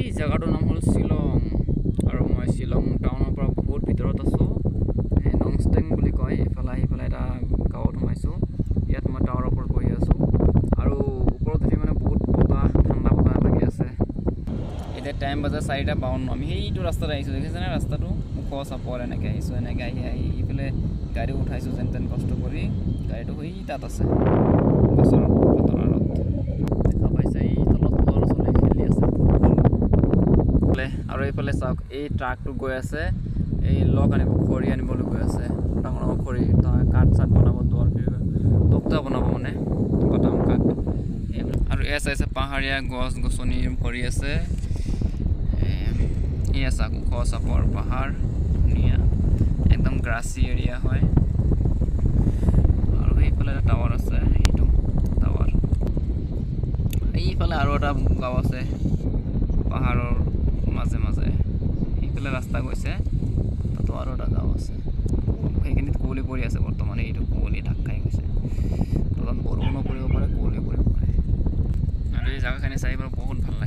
এই জায়গাটোৰ নাম হ'ল শ্বিলং আৰু মই শ্বিলং টাউনৰ পৰা বহুত ভিতৰত আছোঁ নংষ্টেং বুলি কয় এইফালে আহি পেলাই এটা গাঁৱত সোমাইছোঁ ইয়াত মই টাৱাৰৰ ওপৰত বহি আছোঁ আৰু ওপৰত উঠি মানে বহুত বতাহ ঠাণ্ডা বতাহ লাগি আছে এতিয়া টাইম বাজে 4:52 আমি সেইটো ৰাস্তাত আহিছোঁ দেখিছেনে ৰাস্তাটো ওখ চাপৰ এনেকৈ আহিছোঁ এনেকৈ আহি ইফালে গাড়ী উঠাইছোঁ যেন তেন কষ্ট কৰি গাড়ীটো হৈ তাত আছে গছৰ বতৰত দেখা পাইছে এই তলত ল'ৰা ছোৱালী খেলি আছে ফুটবল আৰু এইফালে চাওক এই ট্ৰাকটো গৈ আছে এই লগ আনিব খৰি আনিবলৈ গৈ আছে ডাঙৰ ডাঙৰ খৰি কাঠ চাঠ বনাব তক্তা বনাব মানে বাটাম কাঠ আৰু এয়া চাইছে পাহাৰীয়া গছ গছনি ভৰি আছে এয়া চাওক ওখ চাপৰ পাহাৰ ধুনীয়া একদম গ্ৰাছী এৰিয়া হয় আৰু এইফালে এটা টাৱাৰ আছে এইটো টাৱাৰ এইফালে আৰু এটা গাঁও আছে পাহাৰৰ মাজে মাজে এইফালে ৰাস্তা গৈছে তাতো আৰু এটা গাঁও আছে সেইখিনিত কুঁৱলী পৰি আছে বৰ্তমান এইটো কুঁৱলী ঢাক খাই গৈছে বৰষুণো পৰিব পাৰে কুঁৱলী পৰিব পাৰে আৰু এই জেগাখিনি চাই বহুত ভাল লাগে